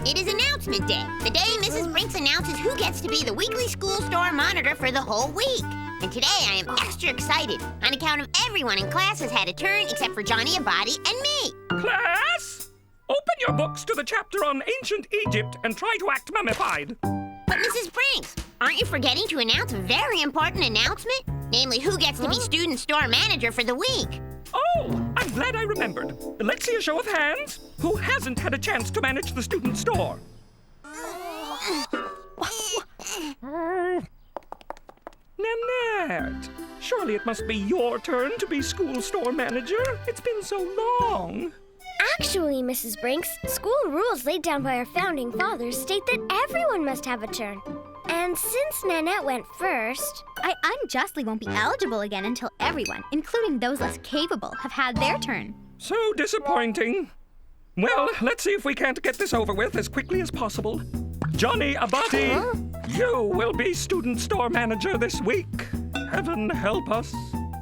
It is announcement day, the day Mrs. Brinks announces who gets to be the weekly school store monitor for the whole week. And today I am extra excited on account of everyone in class has had a turn except for Johnny, Abatti, and me. Class, open your books to the chapter on ancient Egypt and try to act mummified. But Mrs. Brinks, aren't you forgetting to announce a very important announcement? Namely, who gets to be student store manager for the week? Oh, I'm glad I remembered. Let's see a show of hands. Who hasn't had a chance to manage the student store? Nanette, surely it must be your turn to be school store manager. It's been so long. Actually, Mrs. Brinks, school rules laid down by our founding fathers state that everyone must have a turn. And since Nanette went first, I unjustly won't be eligible again until everyone, including those less capable, have had their turn. So disappointing. Well, let's see if we can't get this over with as quickly as possible. Johnny, Abatti, you will be student store manager this week. Heaven help us.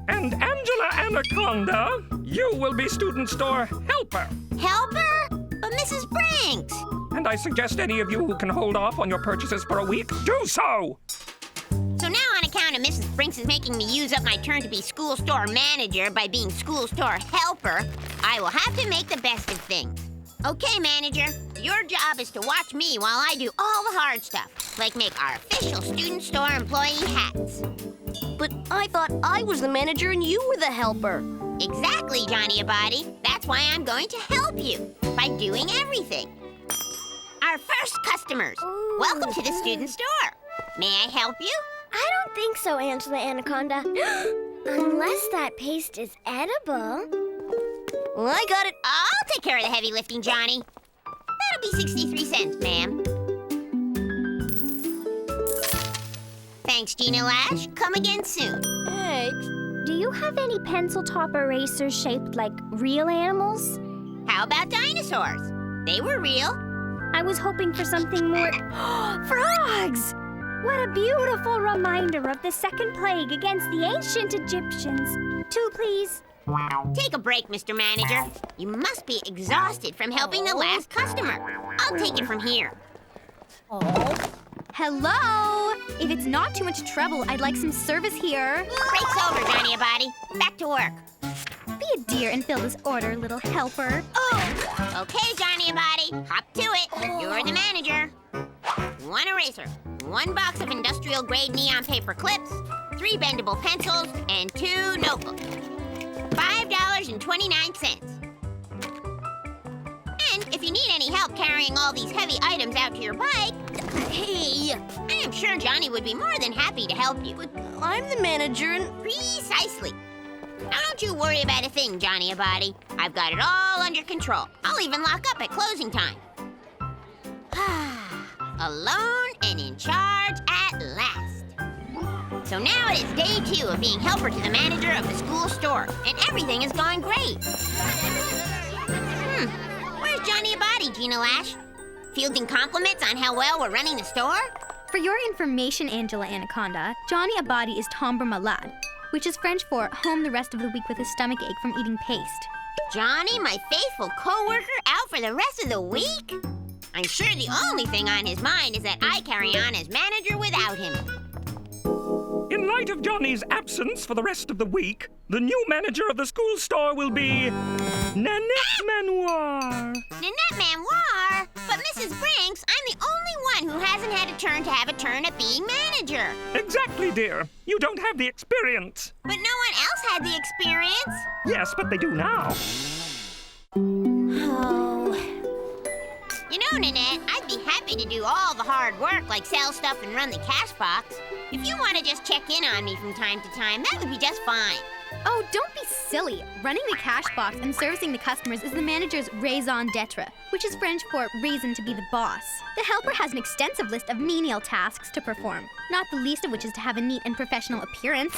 And Angela Anaconda, you will be student store helper. Helper? But Mrs. Brinks! And I suggest any of you who can hold off on your purchases for a week, do so! So now on account of Mrs. Brinks is making me use up my turn to be school store manager by being school store helper, I will have to make the best of things. Okay, manager, your job is to watch me while I do all the hard stuff, like make our official student store employee hats. But I thought I was the manager and you were the helper. Exactly, Johnny Abatti. That's why I'm going to help you by doing everything. Our first customers. Welcome to the student store. May I help you? I don't think so, Angela Anaconda. Unless that paste is edible. Well, I got it. I'll take care of the heavy lifting, Johnny. That'll be 63 cents, ma'am. Thanks, Gina Lash. Come again soon. Hey. Do you have any pencil top erasers shaped like real animals? How about dinosaurs? They were real. I was hoping for something more... Frogs! What a beautiful reminder of the second plague against the ancient Egyptians. 2, please. Take a break, Mr. Manager. You must be exhausted from helping the last customer. I'll take it from here. Hello? If it's not too much trouble, I'd like some service here. Break's over, Johnny Abatti. Back to work. Be a dear and fill this order, little helper. Oh! Okay, Johnny Abatti. Hop to it. You're the manager. 1 eraser, 1 box of industrial-grade neon paper clips, 3 bendable pencils, and 2 notebooks. $5.29. And if you need any help carrying all these heavy items out to your bike, hey, I am sure Johnny would be more than happy to help you. But I'm the manager and... Precisely. Now don't you worry about a thing, Johnny Abatti. I've got it all under control. I'll even lock up at closing time. Alone and in charge at last. So now it is day 2 of being helper to the manager of the school store, and everything is going great. Where's Johnny Abatti, Gina Lash? Fielding compliments on how well we're running the store? For your information, Angela Anaconda, Johnny Abatti is tomber malade, which is French for home the rest of the week with a stomachache from eating paste. Johnny, my faithful co-worker, out for the rest of the week? I'm sure the only thing on his mind is that I carry on as manager without him. In light of Johnny's absence for the rest of the week, the new manager of the school store will be Nanette Manoir. Nanette Manoir? But Mrs. Brinks, I'm the only one who hasn't had a turn to have a turn at being manager. Exactly, dear. You don't have the experience. But no one else had the experience. Yes, but they do now. Oh. You know, Nanette, I'd be happy to do all the hard work like sell stuff and run the cash box. If you want to just check in on me from time to time, that would be just fine. Oh, don't be silly. Running the cash box and servicing the customers is the manager's raison d'etre, which is French for reason to be the boss. The helper has an extensive list of menial tasks to perform, not the least of which is to have a neat and professional appearance.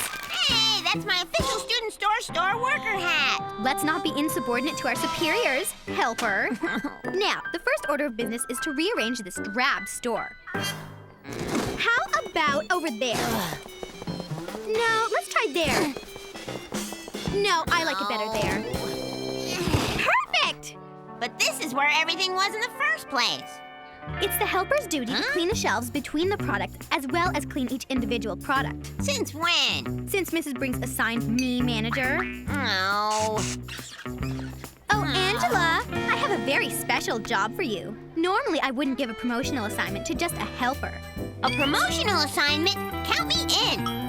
Hey, that's my official student store worker hat. Let's not be insubordinate to our superiors, helper. Now, the first order of business is to rearrange this drab store. How about over there? No, let's try there. No, I like it better there. Perfect! But this is where everything was in the first place. It's the helper's duty to clean the shelves between the product as well as clean each individual product. Since when? Since Mrs. Brinks assigned me manager. Oh. Oh, Angela, I have a very special job for you. Normally, I wouldn't give a promotional assignment to just a helper. A promotional assignment? Count me in.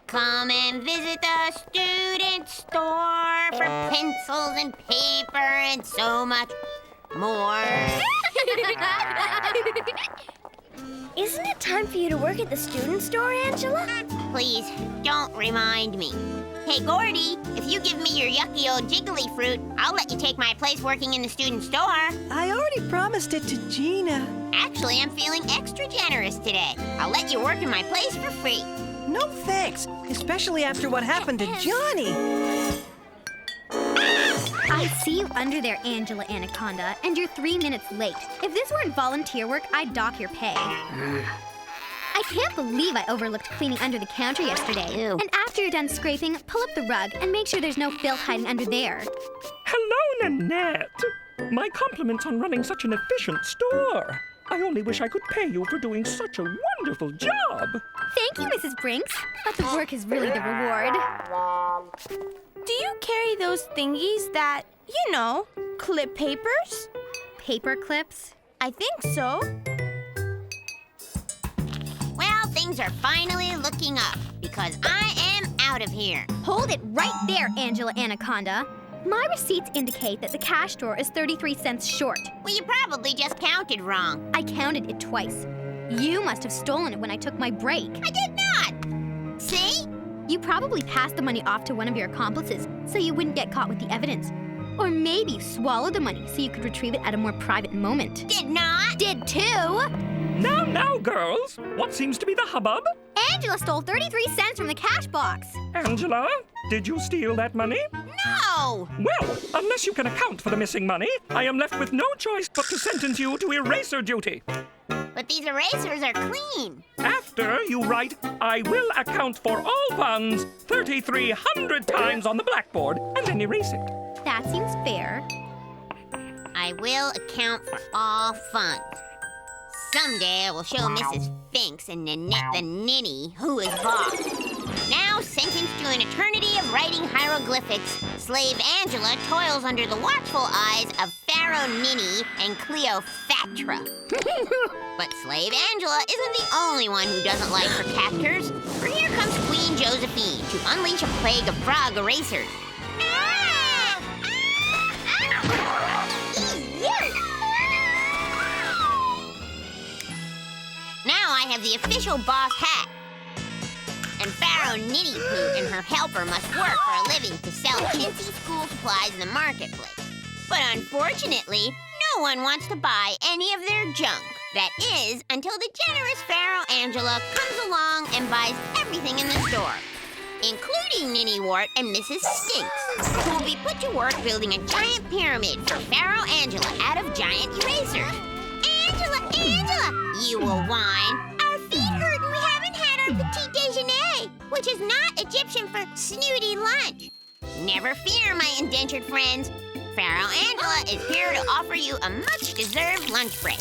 Come and visit the student store for pencils and paper and so much more. Isn't it time for you to work at the student store, Angela? Please, don't remind me. Hey, Gordy, if you give me your yucky old jiggly fruit, I'll let you take my place working in the student store. I already promised it to Gina. Actually, I'm feeling extra generous today. I'll let you work in my place for free. No thanks, especially after what happened to Johnny. I see you under there, Angela Anaconda, and you're 3 minutes late. If this weren't volunteer work, I'd dock your pay. I can't believe I overlooked cleaning under the counter yesterday. Ew. And after you're done scraping, pull up the rug and make sure there's no filth hiding under there. Hello, Nanette. My compliments on running such an efficient store. I only wish I could pay you for doing such a wonderful job. Thank you, Mrs. Brinks, but the work is really the reward. Do you carry those thingies that, you know, clip papers? Paper clips? I think so. Well, things are finally looking up because I am out of here. Hold it right there, Angela Anaconda. My receipts indicate that the cash drawer is 33 cents short. Well, you probably just counted wrong. I counted it twice. You must have stolen it when I took my break. I did not. See? You probably passed the money off to one of your accomplices so you wouldn't get caught with the evidence. Or maybe you swallowed the money so you could retrieve it at a more private moment. Did not. Did too! Now, girls. What seems to be the hubbub? Angela stole 33 cents from the cash box. Angela, did you steal that money? No. Well, unless you can account for the missing money, I am left with no choice but to sentence you to eraser duty. But these erasers are clean. After you write, I will account for all funds 3,300 times on the blackboard, and then erase it. That seems fair. I will account for all funds. Someday I will show Mrs. Finks and Nanette the ninny who is boss. Now sentenced to an eternity of writing hieroglyphics, slave Angela toils under the watchful eyes of Pharaoh Ninny and Cleopatra. But slave Angela isn't the only one who doesn't like her captors, for here comes Queen Josephine to unleash a plague of frog erasers. Now I have the official boss hat. And Pharaoh Nitty Poo and her helper must work for a living to sell chintzy school supplies in the marketplace. But unfortunately, no one wants to buy any of their junk. That is, until the generous Pharaoh Angela comes along and buys everything in the store, including Ninny Wart and Mrs. Stinks, who will be put to work building a giant pyramid for Pharaoh Angela out of giant erasers. Angela, you will whine. Our feet hurt and we haven't had our petit déjeuner, which is not Egyptian for snooty lunch. Never fear, my indentured friends. Pharaoh Angela is here to offer you a much-deserved lunch break.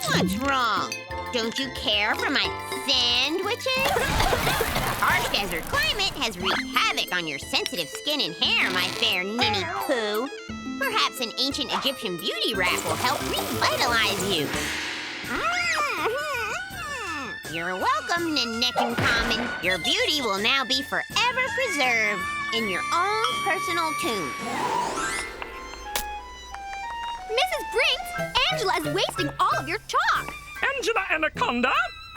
What's wrong? Don't you care for my sandwiches? The harsh desert climate has wreaked havoc on your sensitive skin and hair, my fair Ninny Poo. Perhaps an ancient Egyptian beauty wrap will help revitalize you. You're welcome, Nanette Common. Your beauty will now be forever preserved in your own personal tomb. Mrs. Brinks, Angela is wasting all of your chalk. Angela Anaconda,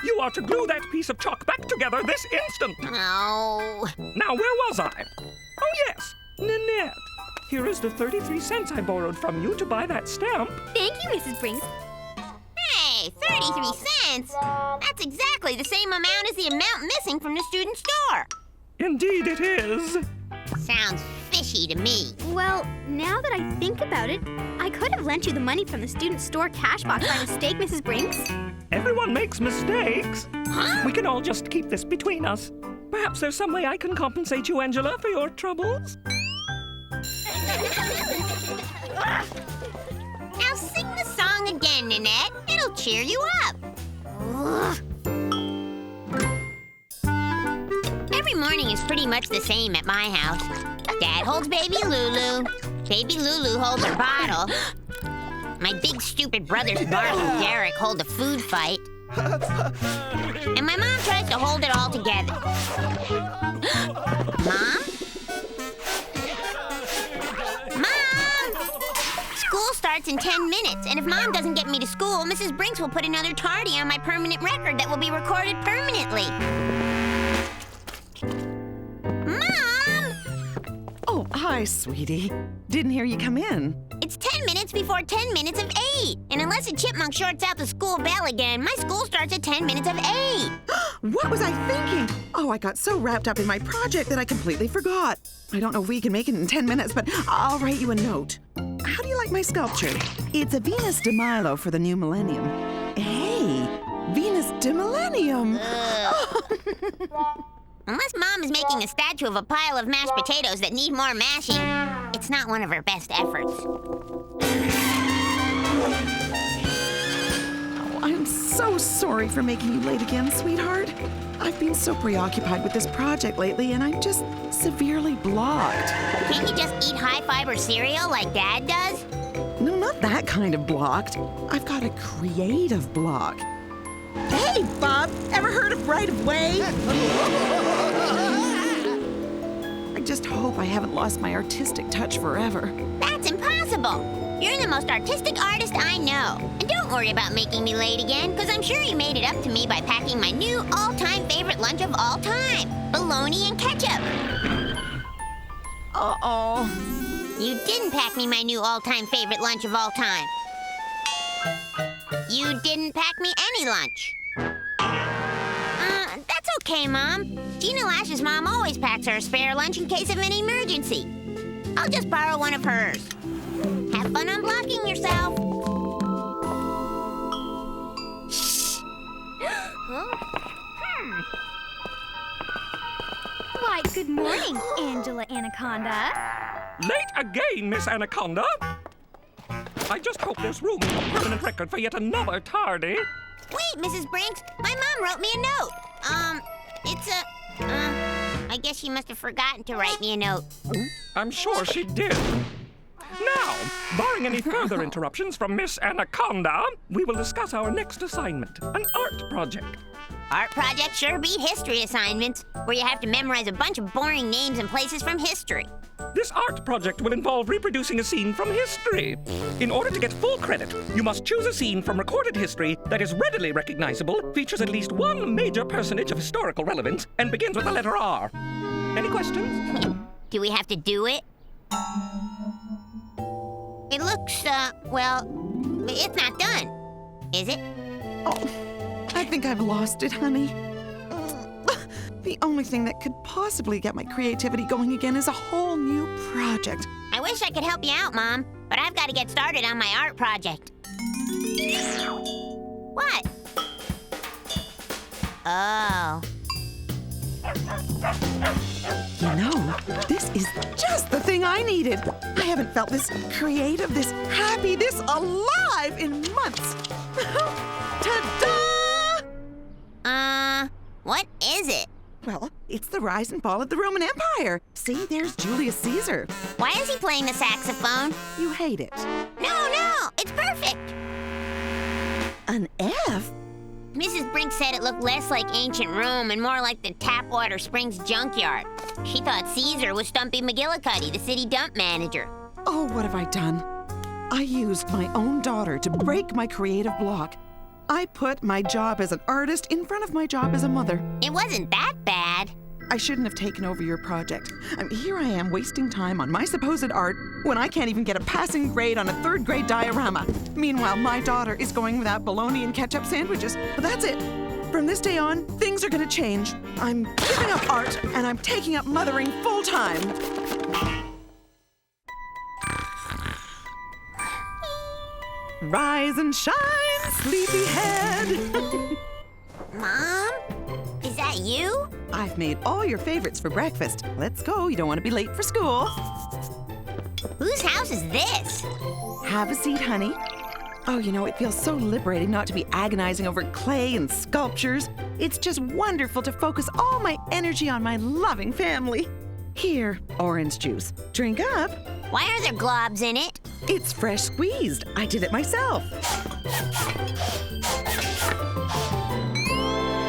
you are to glue that piece of chalk back together this instant. Oh. Now, where was I? Oh, yes, Nanette. Here is the 33 cents I borrowed from you to buy that stamp. Thank you, Mrs. Brinks. Hey, 33 cents? That's exactly the same amount as the amount missing from the student store. Indeed it is. Sounds fishy to me. Well, now that I think about it, I could have lent you the money from the student store cash box by mistake, Mrs. Brinks. Everyone makes mistakes. Huh? We can all just keep this between us. Perhaps there's some way I can compensate you, Angela, for your troubles. Now sing the fine, Nanette. It'll cheer you up. Ugh. Every morning is pretty much the same at my house. Dad holds baby Lulu. Baby Lulu holds her bottle. My big stupid brothers Bart and Derek hold the food fight. And my mom tries to hold it all together. Mom? Mom! School starts in 10 minutes, and if Mom doesn't get me to school, Mrs. Brinks will put another tardy on my permanent record that will be recorded permanently. Mom! Oh, hi, sweetie. Didn't hear you come in. It's 10 minutes before 10 minutes of 8. And unless a chipmunk shorts out the school bell again, my school starts at 10 minutes of 8. What was I thinking? Oh, I got so wrapped up in my project that I completely forgot. I don't know if we can make it in 10 minutes, but I'll write you a note. How do you like my sculpture? It's a Venus de Milo for the new millennium. Hey, Venus de Millennium. Unless Mom is making a statue of a pile of mashed potatoes that need more mashing, it's not one of her best efforts. Oh, I'm so sorry for making you late again, sweetheart. I've been so preoccupied with this project lately, and I'm just severely blocked. Can't you just eat high-fiber cereal like Dad does? No, not that kind of blocked. I've got a creative block. Hey, Bob, ever heard of right of way? I just hope I haven't lost my artistic touch forever. That's impossible. You're the most artistic artist I know. And don't worry about making me late again, because I'm sure you made it up to me by packing my new all-time favorite lunch of all time, bologna and ketchup. Uh-oh. You didn't pack me my new all-time favorite lunch of all time. You didn't pack me any lunch. That's okay, Mom. Gina Lash's mom always packs her a spare lunch in case of an emergency. I'll just borrow one of hers. Have fun unblocking yourself. Why, good morning, Angela Anaconda. Late again, Miss Anaconda. I just hope there's room in the permanent record for yet another tardy. Wait, Mrs. Brinks, my mom wrote me a note. I guess she must have forgotten to write me a note. I'm sure she did. Now, barring any further interruptions from Miss Anaconda, we will discuss our next assignment, an art project. Art projects sure beat history assignments, where you have to memorize a bunch of boring names and places from history. This art project will involve reproducing a scene from history. In order to get full credit, you must choose a scene from recorded history that is readily recognizable, features at least one major personage of historical relevance, and begins with the letter R. Any questions? Do we have to do it? It looks, well, it's not done, is it? Oh, I think I've lost it, honey. The only thing that could possibly get my creativity going again is a whole new project. I wish I could help you out, Mom, but I've got to get started on my art project. What? Oh. You know, this is just the thing I needed. I haven't felt this creative, this happy, this alive in months. Ta-da! What is it? Well, it's the rise and fall of the Roman Empire. See, there's Julius Caesar. Why is he playing the saxophone? You hate it. No, it's perfect. An F? Mrs. Brinks said it looked less like ancient Rome and more like the Tapwater Springs junkyard. She thought Caesar was Stumpy McGillicuddy, the city dump manager. Oh, what have I done? I used my own daughter to break my creative block. I put my job as an artist in front of my job as a mother. It wasn't that bad. I shouldn't have taken over your project. Here I am wasting time on my supposed art when I can't even get a passing grade on a third-grade diorama. Meanwhile, my daughter is going without bologna and ketchup sandwiches. But that's it. From this day on, things are going to change. I'm giving up art, and I'm taking up mothering full-time. Rise and shine, sleepyhead. Mom? Is that you? I've made all your favorites for breakfast. Let's go. You don't want to be late for school. Whose house is this? Have a seat, honey. Oh, it feels so liberating not to be agonizing over clay and sculptures. It's just wonderful to focus all my energy on my loving family. Here, orange juice. Drink up. Why are there globs in it? It's fresh squeezed. I did it myself.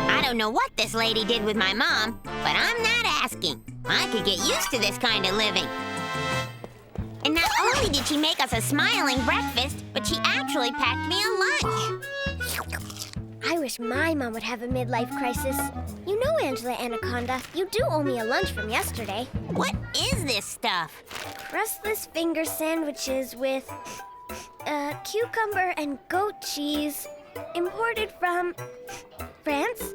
I don't know what this lady did with my mom, but I'm not asking. I could get used to this kind of living. And not only did she make us a smiling breakfast, but she actually packed me a lunch. I wish my mom would have a midlife crisis. You know, Angela Anaconda, you do owe me a lunch from yesterday. What is this stuff? Crustless finger sandwiches with cucumber and goat cheese, imported from France?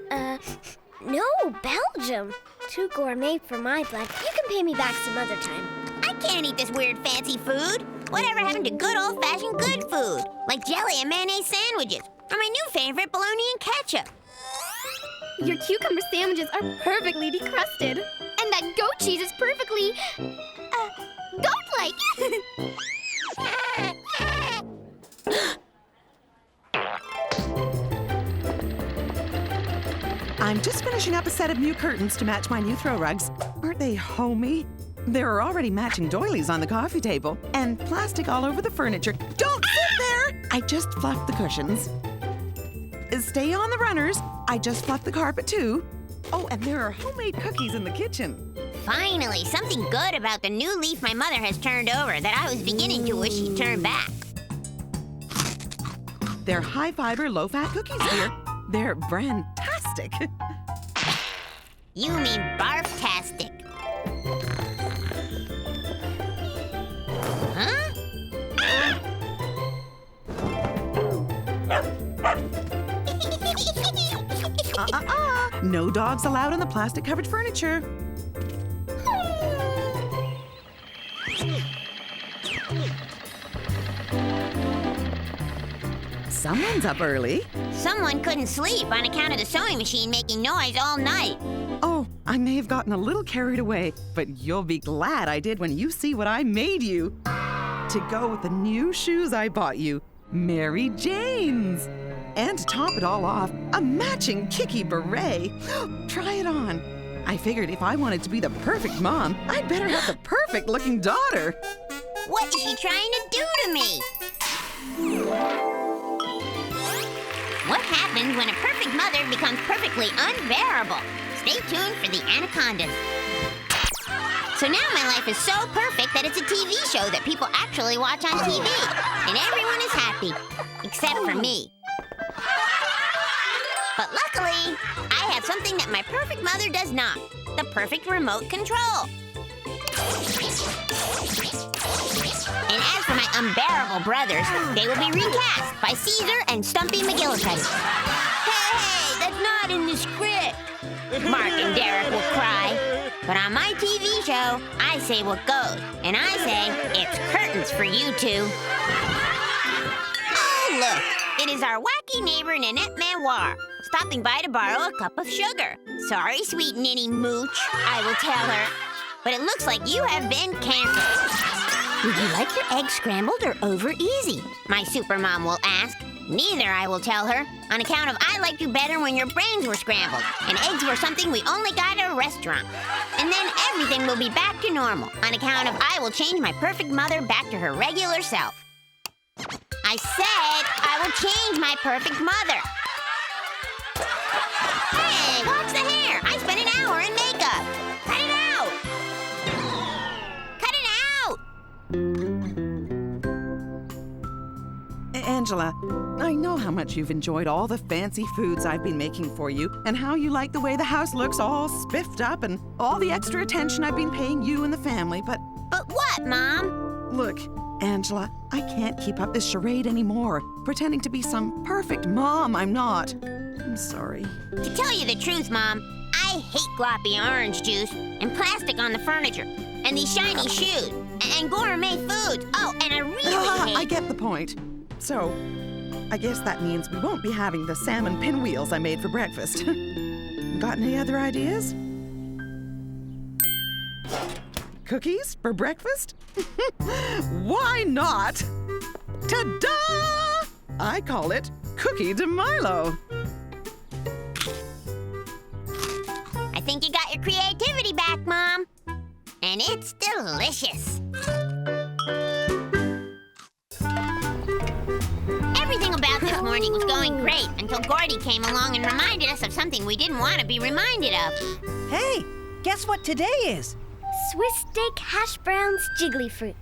No, Belgium. Too gourmet for my blood. You can pay me back some other time. I can't eat this weird fancy food. Whatever happened to good old-fashioned good food? Like jelly and mayonnaise sandwiches, or my new favorite, bologna and ketchup. Your cucumber sandwiches are perfectly decrusted. And that goat cheese is perfectly, goat-like. I'm just finishing up a set of new curtains to match my new throw rugs. Aren't they homey? There are already matching doilies on the coffee table and plastic all over the furniture. Don't sit there! I just fluffed the cushions. Stay on the runners. I just fluffed the carpet too. Oh, and there are homemade cookies in the kitchen. Finally, something good about the new leaf my mother has turned over that I was beginning to wish she'd turned back. They're high-fiber, low-fat cookies, dear. They're brand-tastic. You mean barf-tastic. Huh? No dogs allowed on the plastic-covered furniture. Someone's up early. Someone couldn't sleep on account of the sewing machine making noise all night. Oh, I may have gotten a little carried away, but you'll be glad I did when you see what I made you. To go with the new shoes I bought you, Mary Jane's. And to top it all off, a matching kicky beret. Try it on. I figured if I wanted to be the perfect mom, I'd better have the perfect looking daughter. What is she trying to do to me? What happens when a perfect mother becomes perfectly unbearable? Stay tuned for the Anacondas. So now my life is so perfect that it's a TV show that people actually watch on TV. And everyone is happy, except for me. But luckily, I have something that my perfect mother does not. The perfect remote control. And as for my unbearable brothers, they will be recast by Caesar and Stumpy McGillicuddy. Hey, that's not in the script, Mark and Derek will cry. But on my TV show, I say what goes. And I say, it's curtains for you two. Oh, look, it is our wacky neighbor Nanette Manoir, stopping by to borrow a cup of sugar. Sorry, sweet ninny mooch, I will tell her. But it looks like you have been canceled. Would you like your eggs scrambled or over easy? My supermom will ask. Neither, I will tell her, on account of I liked you better when your brains were scrambled, and eggs were something we only got at a restaurant. And then everything will be back to normal, on account of I will change my perfect mother back to her regular self. I said I will change my perfect mother. Hey, watch the hair! I spent an hour in makeup! Cut it out! Cut it out! Angela, I know how much you've enjoyed all the fancy foods I've been making for you, and how you like the way the house looks all spiffed up and all the extra attention I've been paying you and the family, but... But what, Mom? Look, Angela, I can't keep up this charade anymore, pretending to be some perfect mom I'm not. I'm sorry. To tell you the truth, Mom, I hate gloppy orange juice and plastic on the furniture and these shiny shoes and gourmet foods. Oh, and I really hate... I get the point. So, I guess that means we won't be having the salmon pinwheels I made for breakfast. Got any other ideas? Cookies for breakfast? Why not? Ta-da! I call it Cookie de Milo. I think you got your creativity back, Mom. And it's delicious. Everything about this morning was going great until Gordy came along and reminded us of something we didn't want to be reminded of. Hey, guess what today is? Swiss steak, hash browns, jiggly fruit.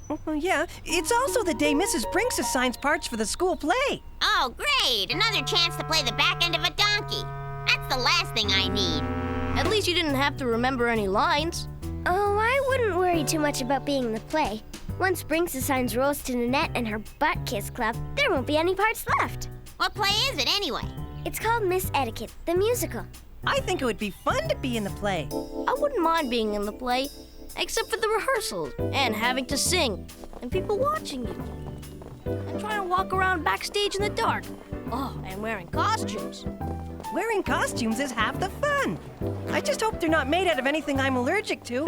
Oh, yeah, it's also the day Mrs. Brinks assigns parts for the school play. Oh, great! Another chance to play the back end of a donkey. That's the last thing I need. At least you didn't have to remember any lines. Oh, I wouldn't worry too much about being in the play. Once Brinks assigns roles to Nanette and her butt kiss club, there won't be any parts left. What play is it anyway? It's called Miss Etiquette, the musical. I think it would be fun to be in the play. I wouldn't mind being in the play, except for the rehearsals and having to sing and people watching you. And trying to walk around backstage in the dark. Oh, and wearing costumes. Wearing costumes is half the fun. I just hope they're not made out of anything I'm allergic to,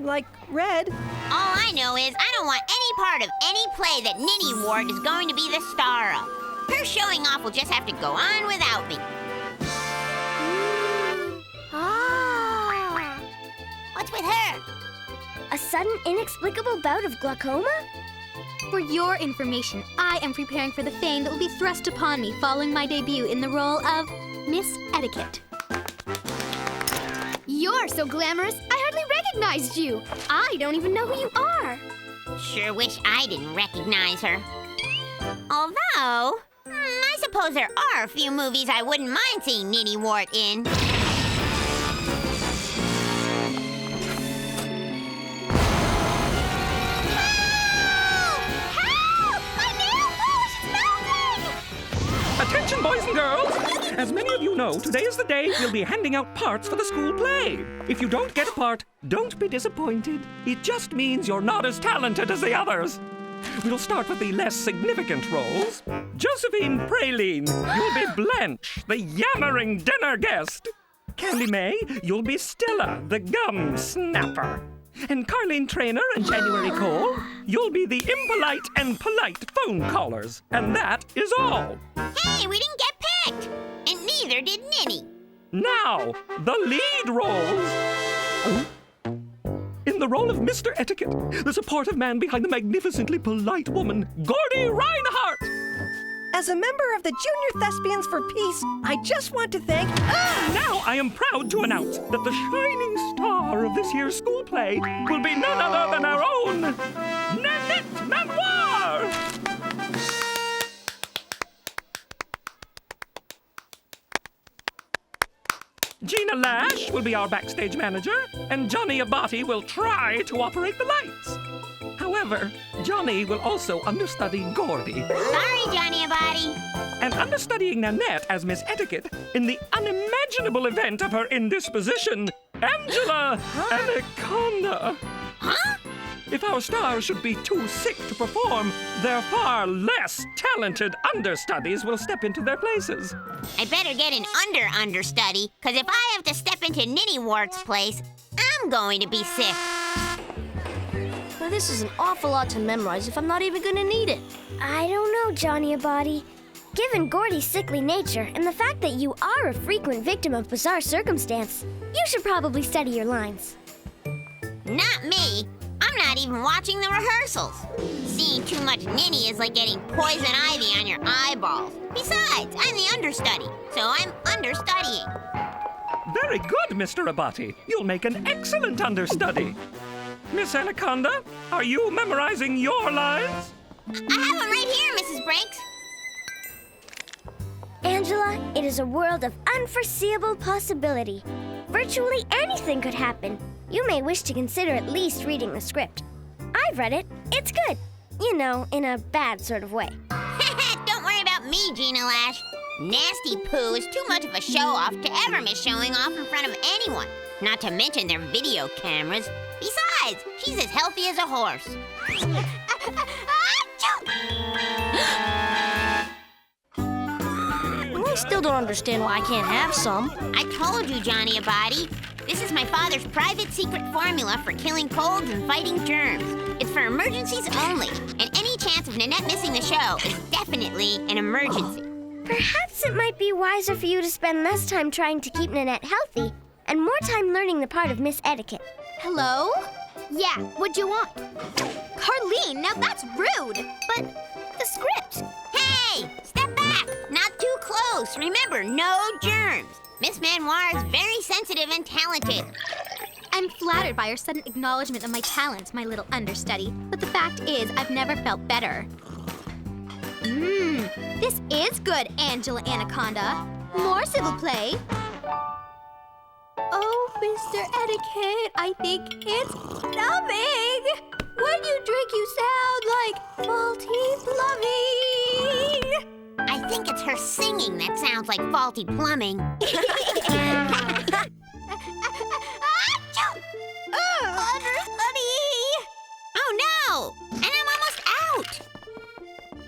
like red. All I know is I don't want any part of any play that Ninny Ward is going to be the star of. Her showing off will just have to go on without me. Ah! What's with her? A sudden, inexplicable bout of glaucoma? For your information, I am preparing for the fame that will be thrust upon me following my debut in the role of Miss Etiquette. You're so glamorous, I hardly recognized you. I don't even know who you are. Sure wish I didn't recognize her. Although, I suppose there are a few movies I wouldn't mind seeing Ninny Ward in. Attention, boys and girls! As many of you know, today is the day we'll be handing out parts for the school play. If you don't get a part, don't be disappointed. It just means you're not as talented as the others. We'll start with the less significant roles. Josephine Praline, you'll be Blanche, the yammering dinner guest. Candy May, you'll be Stella, the gum snapper. And Carlene Trainer and January Cole, you'll be the impolite and polite phone callers. And that is all. Hey, we didn't get picked! And neither did Ninny. Now, the lead roles. In the role of Mr. Etiquette, the supportive man behind the magnificently polite woman, Gordy Reinhardt. As a member of the Junior Thespians for Peace, I just want to thank... Now I am proud to announce that the shining star of this year's school play will be none other than our own Nanette Manoir! Gina Lash will be our backstage manager, and Johnny Abatti will try to operate the lights. However, Johnny will also understudy Gordy. Sorry, Johnny Abatti. And understudying Nanette as Miss Etiquette in the unimaginable event of her indisposition, Angela Anaconda. Huh? If our stars should be too sick to perform, their far less talented understudies will step into their places. I better get an understudy, because if I have to step into Ninny Ward's place, I'm going to be sick. Now, this is an awful lot to memorize if I'm not even going to need it. I don't know, Johnny Abatti. Given Gordy's sickly nature and the fact that you are a frequent victim of bizarre circumstance, you should probably study your lines. Not me. I'm not even watching the rehearsals. Seeing too much Ninny is like getting poison ivy on your eyeballs. Besides, I'm the understudy, so I'm understudying. Very good, Mr. Abatti. You'll make an excellent understudy. Miss Anaconda, are you memorizing your lines? I have them right here, Mrs. Brinks. Angela, it is a world of unforeseeable possibility. Virtually anything could happen. You may wish to consider at least reading the script. I've read it. It's good. You know, in a bad sort of way. Don't worry about me, Gina Lash. Nasty Poo is too much of a show-off to ever miss showing off in front of anyone. Not to mention their video cameras. Besides, she's as healthy as a horse. I still don't understand why I can't have some. I told you, Johnny Abatti. This is my father's private secret formula for killing colds and fighting germs. It's for emergencies only, and any chance chance of Nanette missing the show is definitely an emergency. Perhaps it might be wiser for you to spend less time trying to keep Nanette healthy and more time learning the part of Miss Etiquette. Hello? Yeah, what'd you want? Carlene, now that's rude. But the script. Hey, step back. Not too close. Remember, no germs. Miss Manoir is very sensitive and talented. I'm flattered by your sudden acknowledgement of my talents, my little understudy. But the fact is, I've never felt better. This is good, Angela Anaconda. More s'il vous plaît. Oh, Mr. Etiquette, I think it's numbing. When you drink, you sound like faulty plumbing. I think it's her singing that sounds like faulty plumbing. Understudy! Oh no! And I'm almost out!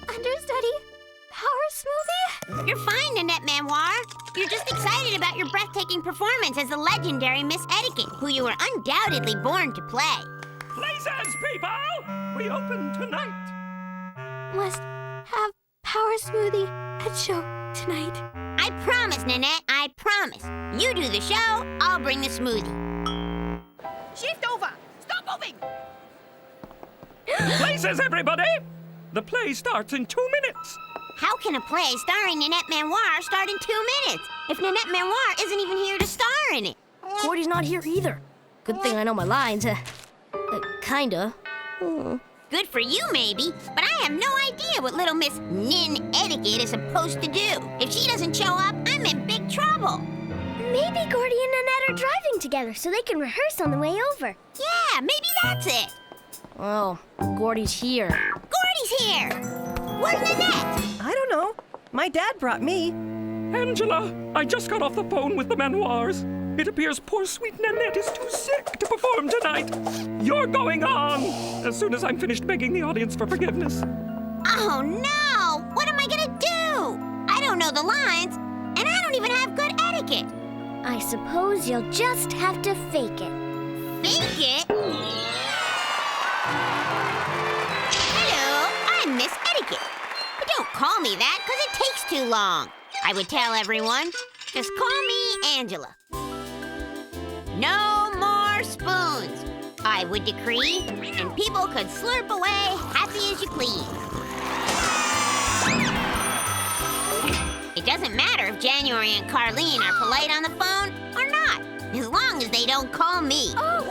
Understudy? Power smoothie? You're fine, Nanette Manoir. You're just excited about your breathtaking performance as the legendary Miss Etiquette, who you were undoubtedly born to play. Places, people! We open tonight. Must have power smoothie at show tonight. I promise, Nanette, I promise. You do the show, I'll bring the smoothie. Shift over! Stop moving! Places, everybody! The play starts in 2 minutes. How can a play starring Nanette Manoir start in 2 minutes if Nanette Manoir isn't even here to star in it? Gordy's not here either. Good thing I know my lines. Kinda. Good for you, maybe, but I have no idea what little Miss Nin Etiquette is supposed to do. If she doesn't show up, I'm in big trouble. Maybe Gordy and Nanette are driving together so they can rehearse on the way over. Yeah, maybe that's it. Oh, Gordy's here. Gordy's here. Where's Nanette? I don't know. My dad brought me. Angela, I just got off the phone with the Manoirs. It appears poor sweet Nanette is too sick to perform tonight. You're going on as soon as I'm finished begging the audience for forgiveness. Oh, no. What am I going to do? I don't know the lines, and I don't even have good etiquette. I suppose you'll just have to fake it. Fake it? Hello, I'm Miss Etiquette. But don't call me that, because it takes too long. I would tell everyone, just call me Angela. No more spoons, I would decree, and people could slurp away happy as you please. It doesn't matter if January and Carlene are polite on the phone or not, as long as they don't call me. Oh!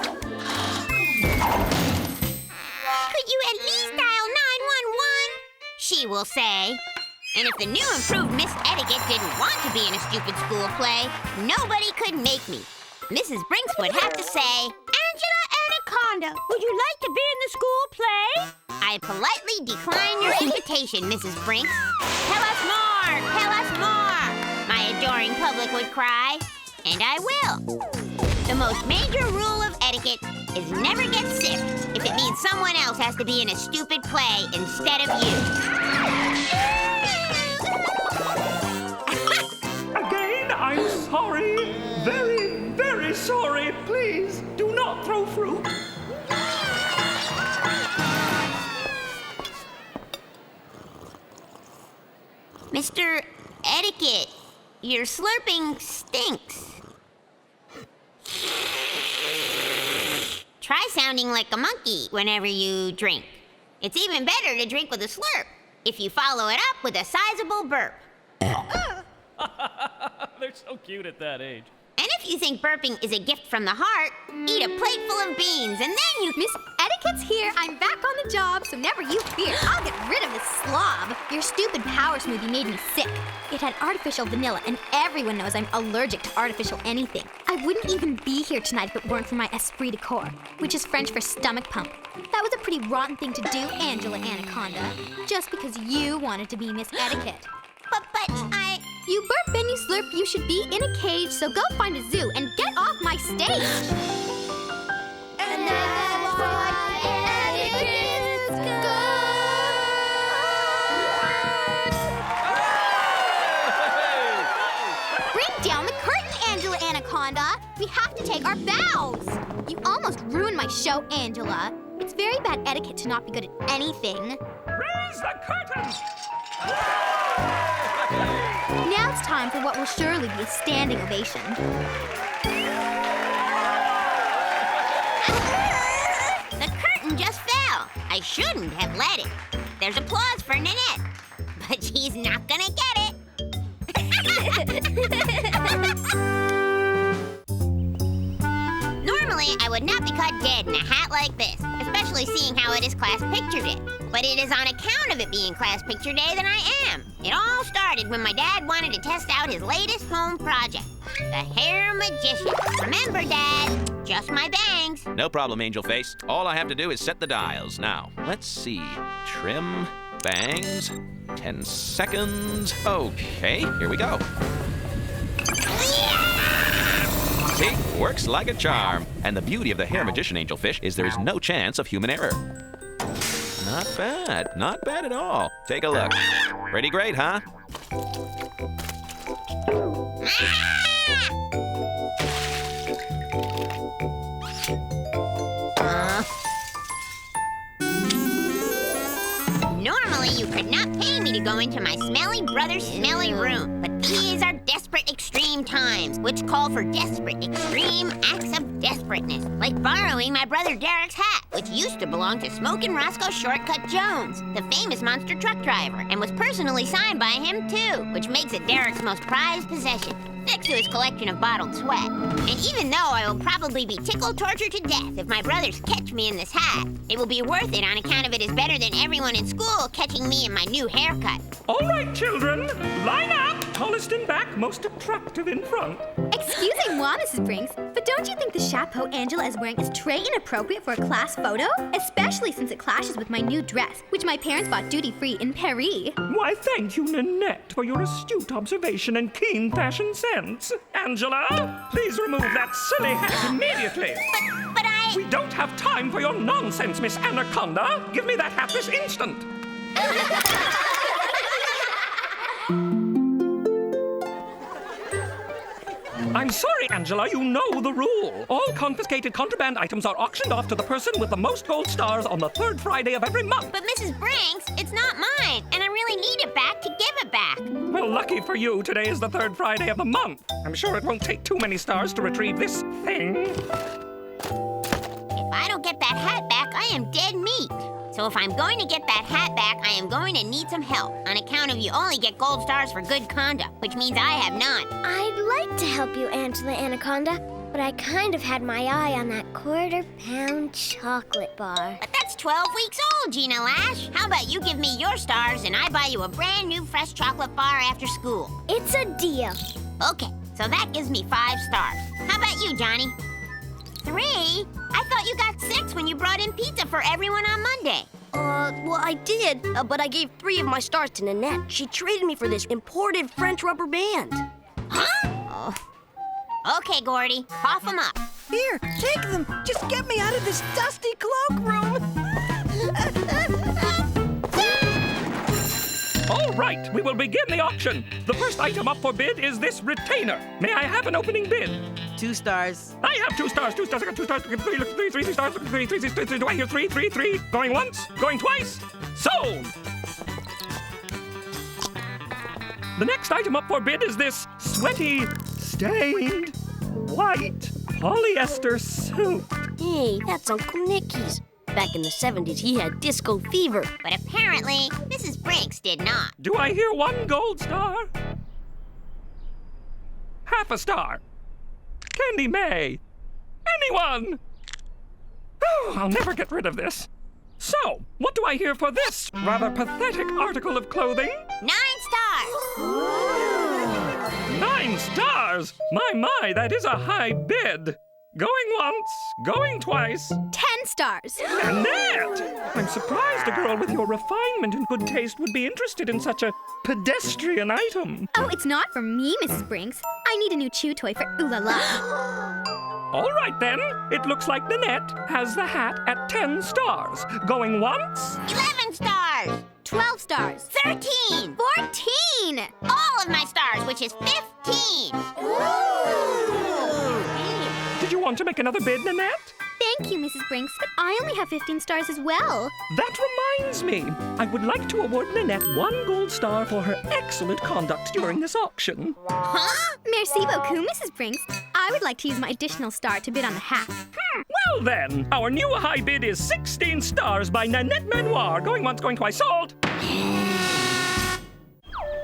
Could you at least dial 911? She will say. And if the new improved Miss Etiquette didn't want to be in a stupid school play, nobody could make me. Mrs. Brinks would have to say, Angela Anaconda, would you like to be in the school play? I politely decline your invitation, Mrs. Brinks. Tell us more, tell us more, my adoring public would cry. And I will. The most major rule of etiquette is never get sick if it means someone else has to be in a stupid play instead of you. Again, I'm sorry. Very, very sorry. Please, do not throw fruit. Mr. Etiquette, your slurping stinks. Try sounding like a monkey whenever you drink. It's even better to drink with a slurp if you follow it up with a sizable burp. They're so cute at that age. And if you think burping is a gift from the heart, eat a plate full of beans and then you... Miss Etiquette's here. I'm back on the job, so never you fear. I'll get rid of this slob. Your stupid power smoothie made me sick. It had artificial vanilla, and everyone knows I'm allergic to artificial anything. I wouldn't even be here tonight if it weren't for my esprit de corps, which is French for stomach pump. That was a pretty rotten thing to do, Angela Anaconda, just because you wanted to be Miss Etiquette. But You burp and you slurp, you should be in a cage, so go find a zoo and get off my stage! And that's why etiquette's good! Bring down the curtain, Angela Anaconda! We have to take our bows! You almost ruined my show, Angela. It's very bad etiquette to not be good at anything. Raise Raise the curtain! Now it's time for what will surely be a standing ovation. The curtain just fell. I shouldn't have let it. There's applause for Nanette, but she's not gonna get it. Normally, I would not be caught dead in a hat like this, especially seeing how it is class picture day. But it is on account of it being class picture day that I am. It all started when my dad wanted to test out his latest home project, the hair magician. Remember, Dad, just my bangs. No problem, Angel Face. All I have to do is set the dials. Now, let's see. Trim, bangs, 10 seconds. Okay, here we go. See, works like a charm. And the beauty of the hair magician angelfish is there is no chance of human error. Not bad, not bad at all. Take a look. Pretty great, huh? Normally, you could not pay me to go into my smelly brother's smelly room, but these are desperate extreme times, which call for desperate extreme acts of desperateness, like borrowing my brother Derek's hat, which used to belong to Smokin' Roscoe Shortcut Jones, the famous monster truck driver, and was personally signed by him too, which makes it Derek's most prized possession, next to his collection of bottled sweat. And even though I will probably be tickled tortured to death if my brothers catch me in this hat, it will be worth it on account of it is better than everyone in school catching me in my new haircut. All right, children, line up. Tallest in back, most attractive in front. Excusez-moi, Mrs. Brinks, but don't you think the chapeau Angela is wearing is très inappropriate for a class photo? Especially since it clashes with my new dress, which my parents bought duty-free in Paris. Why, thank you, Nanette, for your astute observation and keen fashion sense. Angela, please remove that silly hat immediately. But I... We don't have time for your nonsense, Miss Anaconda. Give me that hat this instant. I'm sorry, Angela, you know the rule. All confiscated contraband items are auctioned off to the person with the most gold stars on the third Friday of every month. But Mrs. Brinks, it's not mine, and I really need it back to give it back. Well, lucky for you, today is the third Friday of the month. I'm sure it won't take too many stars to retrieve this thing. If I don't get that hat back, I am dead meat. So if I'm going to get that hat back, I am going to need some help on account of you only get gold stars for good conduct, which means I have none. I'd like to help you, Angela Anaconda, but I kind of had my eye on that quarter-pound chocolate bar. But that's 12 weeks old, Gina Lash. How about you give me your stars and I buy you a brand new fresh chocolate bar after school? It's a deal. Okay, so that gives me 5 stars. How about you, Johnny? 3? I thought you got 6 when you brought in pizza for everyone on Monday. Well, I did, but I gave 3 of my stars to Nanette. She traded me for this imported French rubber band. Huh? Oh. Okay, Gordy, cough them up. Here, take them. Just get me out of this dusty cloakroom. All right, we will begin the auction. The first item up for bid is this retainer. May I have an opening bid? 2 stars. I have 2 stars. 2 stars. I got 2 stars. 3 stars. 3. Do I hear 3? Going once? Going twice? Sold! The next item up for bid is this sweaty, stained, white polyester suit. Hey, that's Uncle Nicky's. Back in the 70s, he had disco fever. But apparently, Mrs. Brinks did not. Do I hear 1 gold star? Half a star. Candy May. Anyone? Oh, I'll never get rid of this. So, what do I hear for this rather pathetic article of clothing? 9 stars. 9 stars? My, that is a high bid. Going once, going twice. 10 stars. Nanette! I'm surprised a girl with your refinement and good taste would be interested in such a pedestrian item. Oh, it's not for me, Mrs. Brinks. I need a new chew toy for Ooh La La. All right, then. It looks like Nanette has the hat at 10 stars. Going once? 11 stars. 12 stars. 13. 14. All of my stars, which is 15. Did you want to make another bid, Nanette? Thank Thank you, Mrs. Brinks, but I only have 15 stars as well. That reminds me. I would like to award Nanette 1 gold star for her excellent conduct during this auction. Huh? Merci beaucoup, Mrs. Brinks. I would like to use my additional star to bid on the hat. Well then, our new high bid is 16 stars by Nanette Manoir. Going once, going twice, sold.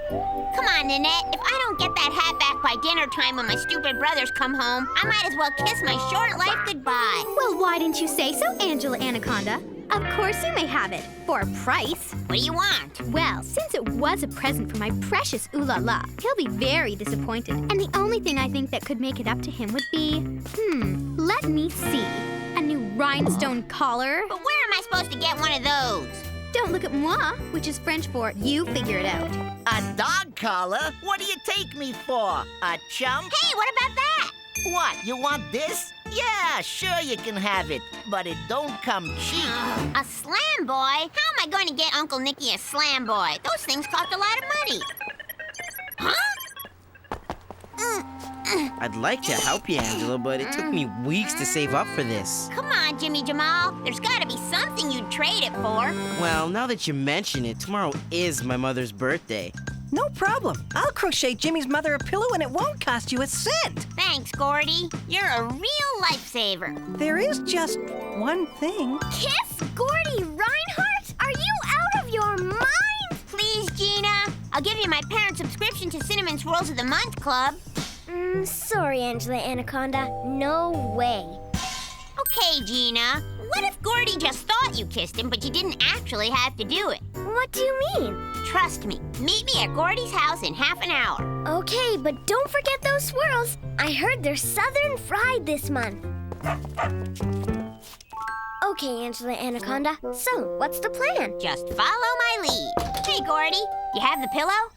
Come on, Nanette. If I don't get that hat back by dinner time when my stupid brothers come home, I might as well kiss my short life goodbye. Well, why didn't you say so, Angela Anaconda? Of course you may have it, for a price. What do you want? Well, since it was a present for my precious ooh-la-la, he'll be very disappointed. And the only thing I think that could make it up to him would be, let me see. A new rhinestone collar. But where am I supposed to get one of those? Don't look at moi, which is French for you figure it out. A dog collar? What do you take me for? A chump? Hey, what about that? What, you want this? Yeah, sure you can have it, but it don't come cheap. A slam boy? How am I going to get Uncle Nicky a slam boy? Those things cost a lot of money. Huh? I'd like to help you, Angela, but it took me weeks to save up for this. Come on, Jimmy Jamal. There's got to be something you'd trade it for. Well, now that you mention it, tomorrow is my mother's birthday. No problem. I'll crochet Jimmy's mother a pillow and it won't cost you a cent. Thanks, Gordy. You're a real lifesaver. There is just one thing. Kiss Gordy Reinhardt? Are you out of your mind? Please, Gina. I'll give you my parent subscription to Cinnamon Swirls of the Month Club. Sorry, Angela Anaconda. No way. Okay, Gina. What if Gordy just thought you kissed him, but you didn't actually have to do it? What do you mean? Trust me. Meet me at Gordy's house in half an hour. Okay, but don't forget those swirls. I heard they're southern fried this month. Okay, Angela Anaconda. So, what's the plan? Just follow my lead. Hey, Gordy. You have the pillow?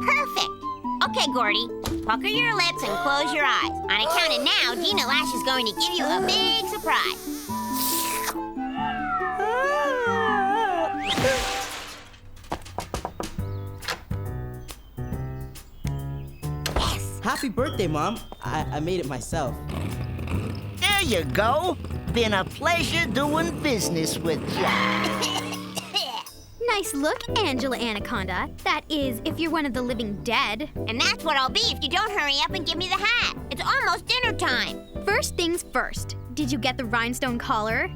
Perfect. Okay, Gordy. Pucker your lips and close your eyes. On account of now, Gina Lash is going to give you a big surprise. Yes. Happy birthday, Mom. I made it myself. There you go. Been a pleasure doing business with you. Nice look, Angela Anaconda. That is, if you're one of the living dead. And that's what I'll be if you don't hurry up and give me the hat. It's almost dinner time. First things first. Did you get the rhinestone collar?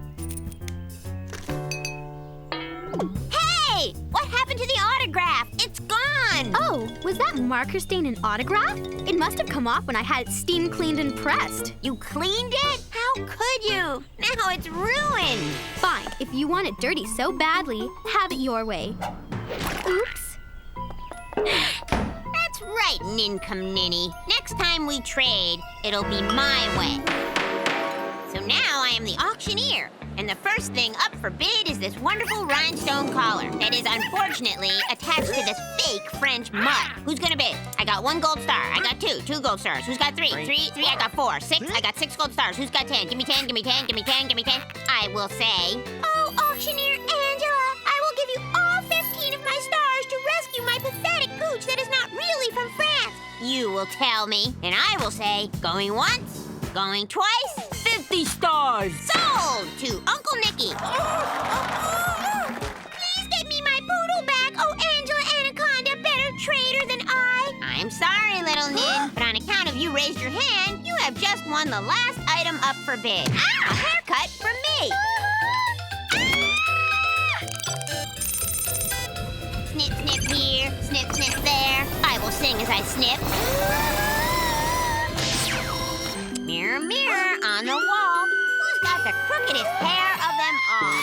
Hey! What happened to the autograph? It's gone! Oh, was that marker stain an autograph? It must have come off when I had it steam cleaned and pressed. You cleaned it? How could you? Now it's ruined. Fine, if you want it dirty so badly, have it your way. Oops. That's right, Nincom Ninny. Next time we trade, it'll be my way. So now I am the auctioneer. And the first thing up for bid is this wonderful rhinestone collar that is unfortunately attached to this fake French mud. Who's gonna bid? I got 1 gold star. I got 2 gold stars. Who's got 3? 3, I got 4. 6, I got 6 gold stars. Who's got 10? Give me 10, give me 10, give me 10, give me 10. I will say, oh, auctioneer Angela, I will give you all 15 of my stars to rescue my pathetic pooch that is not really from France. You will tell me, and I will say, going once, going twice, 50 stars. Sold to Uncle Nicky. Please get me my poodle back, oh Angela Anaconda, better trader than I. I'm sorry, little Nin, but on account of you raised your hand, you have just won the last item up for bid. A haircut from me. Snip, snip here, snip, snip there. I will sing as I snip. Mirror, mirror on the wall, who's got the crookedest hair of them all?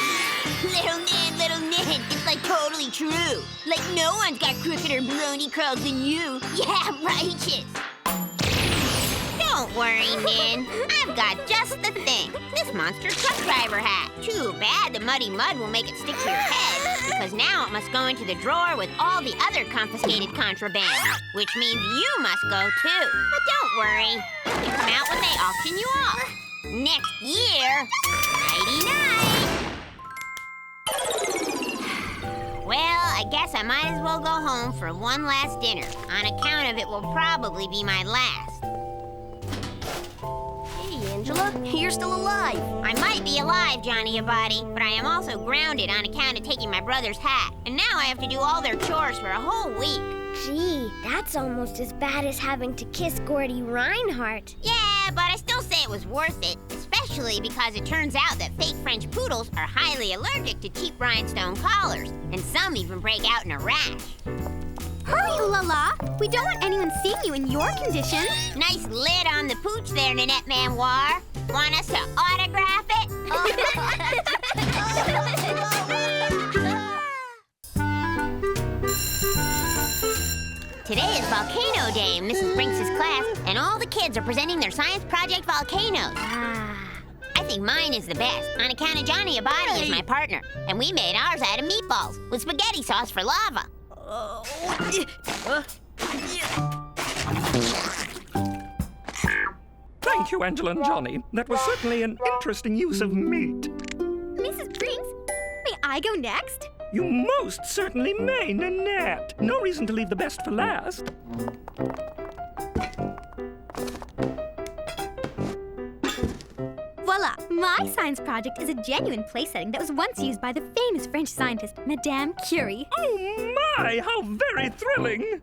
Little Nin, it's like totally true. Like no one's got crookeder brony curls than you. Yeah, righteous. Don't worry, Nin. I've got just the thing. This monster truck driver hat. Too bad the muddy mud will make it stick to your head, because now it must go into the drawer with all the other confiscated contraband, which means you must go too. But don't worry. You come out when they auction you off. Next year, nighty-night. Well, I guess I might as well go home for one last dinner. On account of it will probably be my last. Hey, Angela. You're still alive. I might be alive, Johnny Abatti, but I am also grounded on account of taking my brother's hat. And now I have to do all their chores for a whole week. Gee, that's almost as bad as having to kiss Gordy Reinhardt. Yeah, but I still say it was worth it, especially because it turns out that fake French poodles are highly allergic to cheap rhinestone collars, and some even break out in a rash. Hurry, Lala! We don't want anyone seeing you in your condition. Nice lid on the pooch there, Nanette Manoir. Want us to autograph it? Today is Volcano Day in Mrs. Brinks' class, and all the kids are presenting their science project volcanoes. I think mine is the best, on account of Johnny Abatti is my partner, and we made ours out of meatballs with spaghetti sauce for lava. Thank you, Angela and Johnny. That was certainly an interesting use of meat. Mrs. Brinks, may I go next? You most certainly may, Nanette. No reason to leave the best for last. Voila! My science project is a genuine place setting that was once used by the famous French scientist, Madame Curie. Oh my, how very thrilling!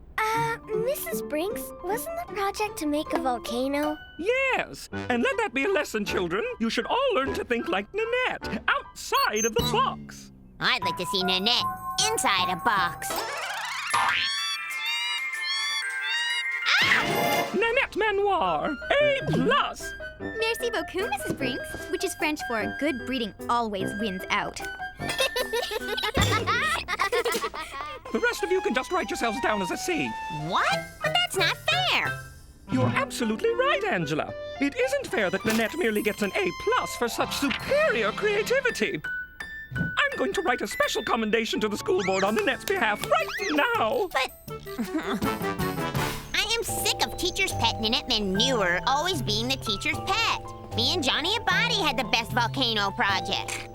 Mrs. Brinks, wasn't the project to make a volcano? Yes, and let that be a lesson, children. You should all learn to think like Nanette, outside of the box. I'd like to see Nanette inside a box. Nanette Manoir, A+. Merci beaucoup, Mrs. Brinks, which is French for good breeding always wins out. The rest of you can just write yourselves down as a C. What? But that's not fair. You're absolutely right, Angela. It isn't fair that Nanette merely gets an A+ for such superior creativity. I'm going to write a special commendation to the school board on Nanette's behalf right now. But I am sick of teacher's pet Nanette Manure always being the teacher's pet. Me and Johnny Abatti had the best volcano project.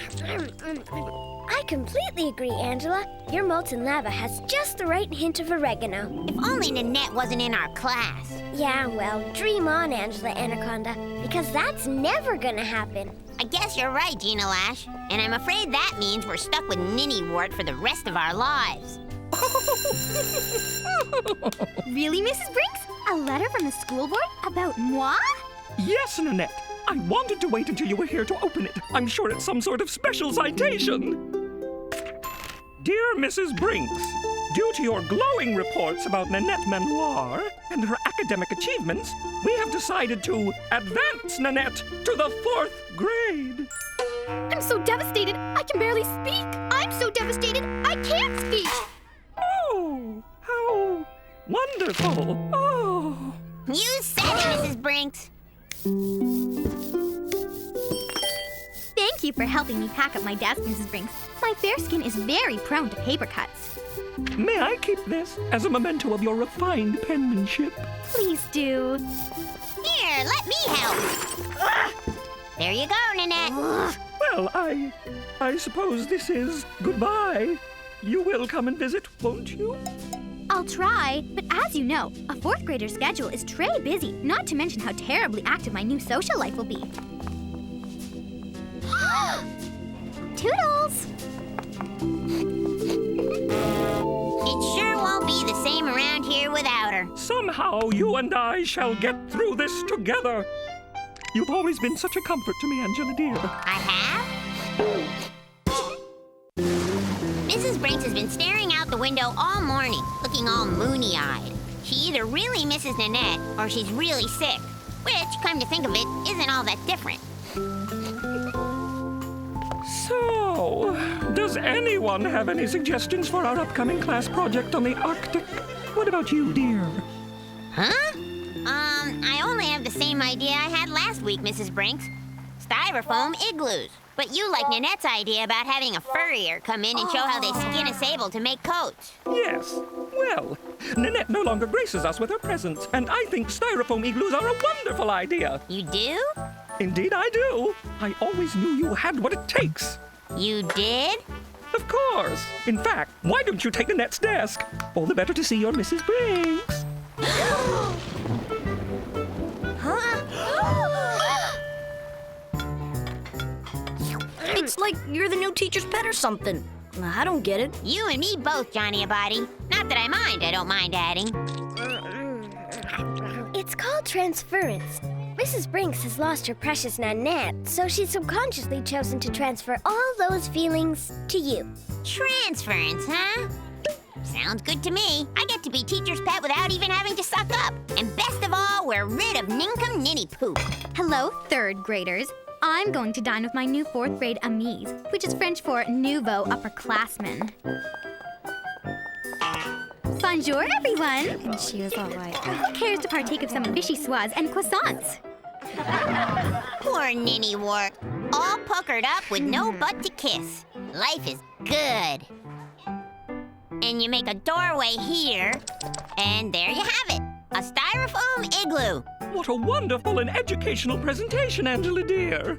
I completely agree, Angela. Your molten lava has just the right hint of oregano. If only Nanette wasn't in our class. Yeah, well, dream on, Angela Anaconda, because that's never gonna happen. I guess you're right, Gina Lash. And I'm afraid that means we're stuck with Ninny Wart for the rest of our lives. Really, Mrs. Brinks? A letter from the school board about moi? Yes, Nanette. I wanted to wait until you were here to open it. I'm sure it's some sort of special citation. Dear Mrs. Brinks, due to your glowing reports about Nanette Manoir and her academic achievements, we have decided to advance Nanette to the 4th grade. I'm so devastated, I can barely speak. I'm so devastated, I can't speak. Oh, how wonderful. Oh. You said it, Mrs. Brinks. Thank you for helping me pack up my desk, Mrs. Brinks. My fair skin is very prone to paper cuts. May I keep this as a memento of your refined penmanship? Please do. Here, let me help. There you go, Nanette. Well, I suppose this is goodbye. You will come and visit, won't you? I'll try, but as you know, a 4th grader's schedule is très busy, not to mention how terribly active my new social life will be. Toodles! It sure won't be the same around here without her. Somehow you and I shall get through this together. You've always been such a comfort to me, Angela dear. I have? Mrs. Brinks has been staring out the window all morning, looking all moony-eyed. She either really misses Nanette, or she's really sick. Which, come to think of it, isn't all that different. So, does anyone have any suggestions for our upcoming class project on the Arctic? What about you, dear? Huh? I only have the same idea I had last week, Mrs. Brinks. Styrofoam igloos. But you like Nanette's idea about having a furrier come in and show how they skin a sable to make coats. Yes. Well, Nanette no longer graces us with her presence, and I think styrofoam igloos are a wonderful idea. You do? Indeed I do. I always knew you had what it takes. You did? Of course. In fact, why don't you take Nanette's desk? All the better to see your Mrs. Brinks. Huh? It's like you're the new teacher's pet or something. I don't get it. You and me both, Johnny Abatti. Not that I mind, I don't mind adding. It's called transference. Mrs. Brinks has lost her precious Nanette, so she's subconsciously chosen to transfer all those feelings to you. Transference, huh? Sounds good to me. I get to be teacher's pet without even having to suck up. And best of all, we're rid of ninkum ninny poop. Hello, third graders. I'm going to dine with my new fourth grade amis, which is French for nouveau upperclassmen. Bonjour, everyone. And she was all right. Who cares to partake of some vichyssoise and croissants? Poor ninny wart. All puckered up with no butt to kiss. Life is good. And you make a doorway here, and there you have it. A styrofoam igloo. What a wonderful and educational presentation, Angela dear.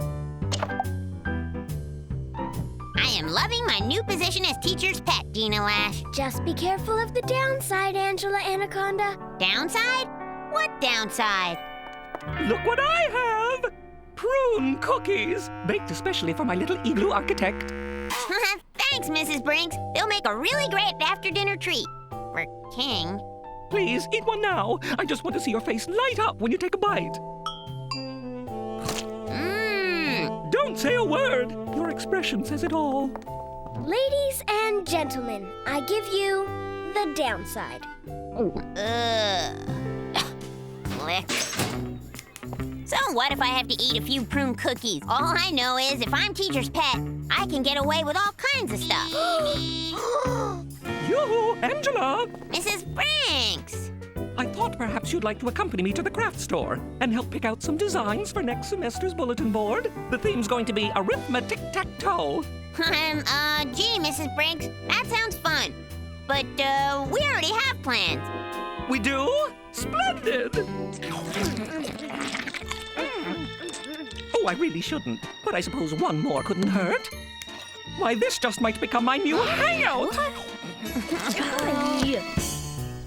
I am loving my new position as teacher's pet, Gina Lash. Just be careful of the downside, Angela Anaconda. Downside? What downside? Look what I have! Prune cookies, baked especially for my little igloo architect. Thanks, Mrs. Brinks. They'll make a really great after-dinner treat. For King. Please, eat one now. I just want to see your face light up when you take a bite. Mmm. Don't say a word. Your expression says it all. Ladies and gentlemen, I give you the downside. Lick. So what if I have to eat a few prune cookies? All I know is if I'm teacher's pet, I can get away with all kinds of stuff. Yoo-hoo, Angela! Mrs. Brinks! I thought perhaps you'd like to accompany me to the craft store and help pick out some designs for next semester's bulletin board. The theme's going to be arithmetic-tac-toe. Gee, Mrs. Brinks, that sounds fun. But, we already have plans. We do? Splendid! Oh, I really shouldn't. But I suppose one more couldn't hurt. Why, this just might become my new hangout!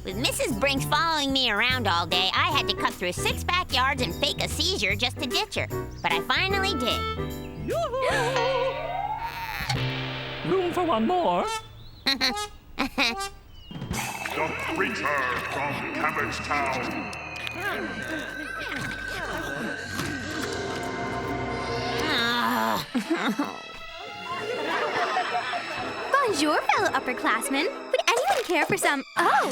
With Mrs. Brinks following me around all day, I had to cut through 6 backyards and fake a seizure just to ditch her. But I finally did. Yoo-hoo! Room for one more? The creature from Cabbagetown. Bonjour, fellow upperclassmen. Would anyone care for some... Oh!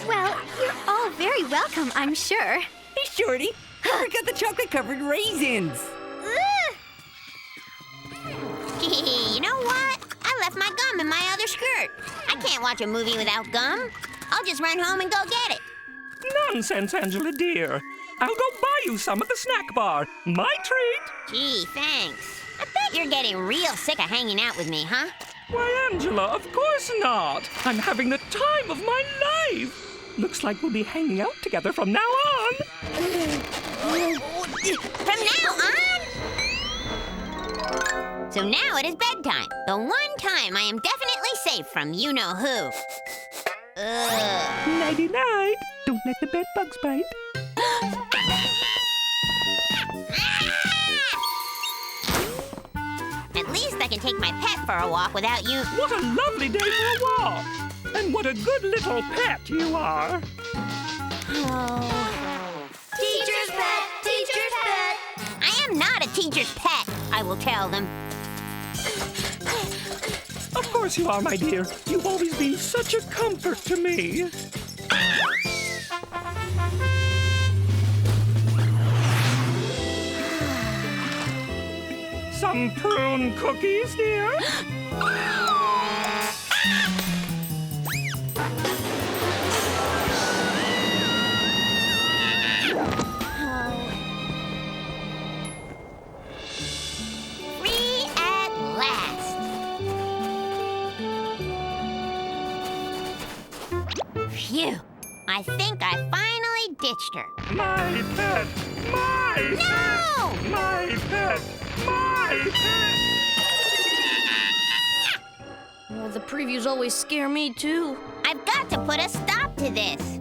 Well, you're all very welcome, I'm sure. Hey, Shorty, I forgot the chocolate-covered raisins. You know what? I left my gum in my other skirt. I can't watch a movie without gum. I'll just run home and go get it. Nonsense, Angela dear. I'll go buy you some at the snack bar. My treat. Gee, thanks. I bet you're getting real sick of hanging out with me, huh? Why, Angela, of course not. I'm having the time of my life. Looks like we'll be hanging out together from now on. From now on? So now it is bedtime. The one time I am definitely safe from you-know-who. Nighty-night. Don't let the bed bugs bite. At least I can take my pet for a walk without you. What a lovely day for a walk. And what a good little pet you are. Teacher's pet! Teacher's pet! I am not a teacher's pet, I will tell them. Of course you are, my dear. You've always been such a comfort to me. Some prune cookies, dear? Free at last. Phew. I think I finally ditched her. My pet! My No! pet! My pet! My pet! Well, the previews always scare me, too. I've got to put a stop to this.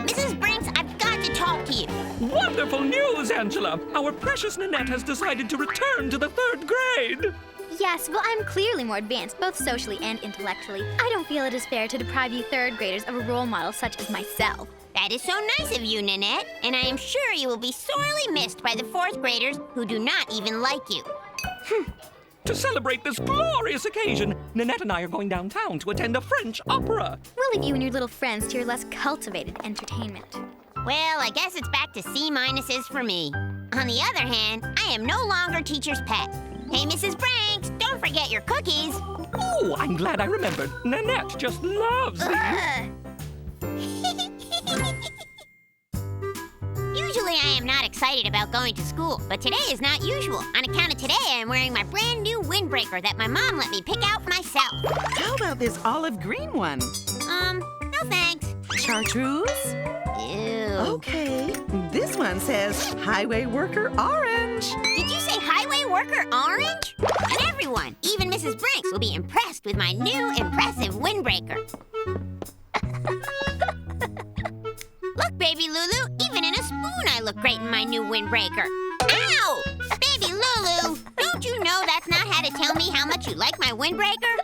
Mrs. Brinks, I've got to talk to you. What Wonderful news, Angela! Our precious Nanette has decided to return to the 3rd grade! Yes, well, I'm clearly more advanced, both socially and intellectually. I don't feel it is fair to deprive you 3rd graders of a role model such as myself. That is so nice of you, Nanette, and I am sure you will be sorely missed by the 4th graders who do not even like you. To celebrate this glorious occasion, Nanette and I are going downtown to attend a French opera. We'll leave you and your little friends to your less cultivated entertainment. Well, I guess it's back to C-minuses for me. On the other hand, I am no longer teacher's pet. Hey, Mrs. Brinks, don't forget your cookies. Oh, I'm glad I remembered. Nanette just loves these. Usually I am not excited about going to school, but today is not usual. On account of today, I am wearing my brand new windbreaker that my mom let me pick out for myself. How about this olive green one? No thanks. Chartreuse? Ew. Okay. This one says highway worker orange. Did you say highway worker orange? And everyone, even Mrs. Brinks, will be impressed with my new impressive windbreaker. Look, baby Lulu, even in a spoon I look great in my new windbreaker. Ow! Baby Lulu, don't you know that's not how to tell me how much you like my windbreaker?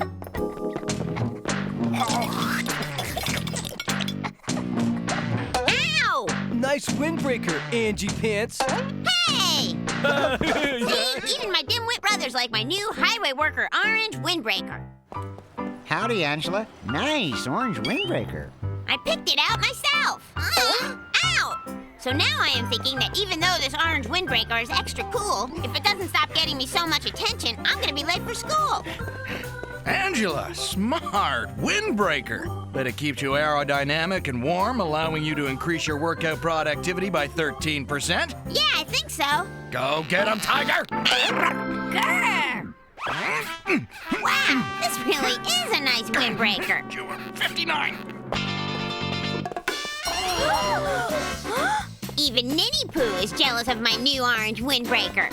Ow! Nice windbreaker, Angie Pants. Hey! See, even my dim-wit brothers like my new highway worker orange windbreaker. Howdy, Angela. Nice orange windbreaker. I picked it out myself. Ow! So now I am thinking that even though this orange windbreaker is extra cool, if it doesn't stop getting me so much attention, I'm gonna be late for school. Angela, smart windbreaker. Bet it keeps you aerodynamic and warm, allowing you to increase your workout productivity by 13%. Yeah, I think so. Go get 'em, Tiger! Grr! Wow, this really is a nice windbreaker. 59. Even Ninny Poo is jealous of my new orange windbreaker.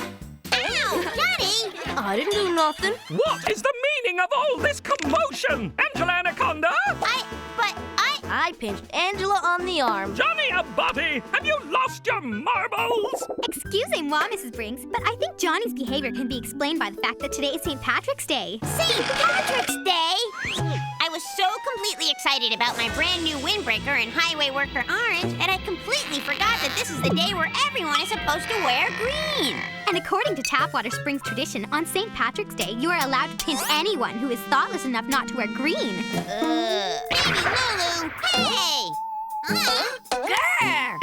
Ow, Johnny! I didn't do nothing. What is the meaning of all this commotion? Angela Anaconda? I pinched Angela on the arm. Johnny Abatti, have you lost your marbles? Excusez-moi, Mrs. Brinks, but I think Johnny's behavior can be explained by the fact that today is St. Patrick's Day. St. Patrick's Day? I was so completely excited about my brand new windbreaker and highway worker orange that I completely forgot that this is the day where everyone is supposed to wear green. And according to Tapwater Springs tradition, on St. Patrick's Day, you are allowed to pinch anyone who is thoughtless enough not to wear green. Baby Lulu, hey! Grr!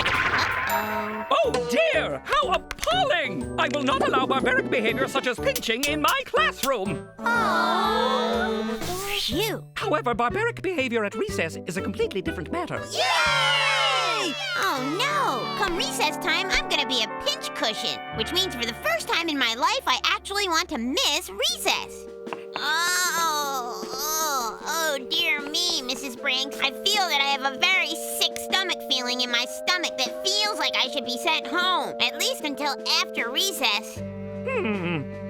Oh dear, how appalling! I will not allow barbaric behavior such as pinching in my classroom. Oh, phew. However, barbaric behavior at recess is a completely different matter. Yay! Oh no! Come recess time, I'm gonna be a pinch cushion, which means for the first time in my life, I actually want to miss recess. Oh, dear me, Mrs. Brinks. I feel that I have a very sick stomach feeling in my stomach that feels like I should be sent home, at least until after recess.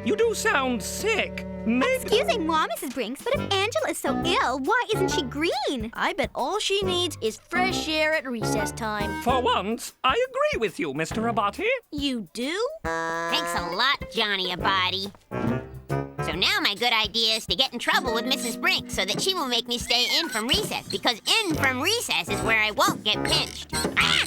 You do sound sick. Excusez-moi, Mrs. Brinks, but if Angela is so ill, why isn't she green? I bet all she needs is fresh air at recess time. For once, I agree with you, Mr. Abatti. You do? Thanks a lot, Johnny Abatti. So now my good idea is to get in trouble with Mrs. Brinks so that she will make me stay in from recess, because in from recess is where I won't get pinched. Ah!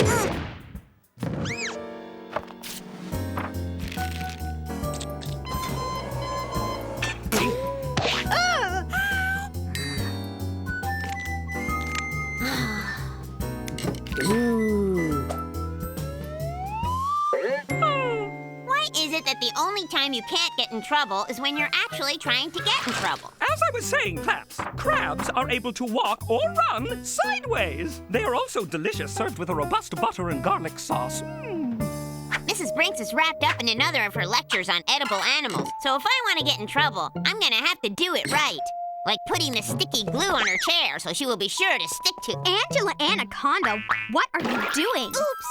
Why is it that the only time you can't get in trouble is when you're actually trying to get in trouble? As I was saying, Claps, crabs are able to walk or run sideways. They are also delicious, served with a robust butter and garlic sauce. Mrs. Brinks is wrapped up in another of her lectures on edible animals, so if I want to get in trouble, I'm gonna have to do it right. Like putting the sticky glue on her chair so she will be sure to stick to. Angela Anaconda, what are you doing? Oops!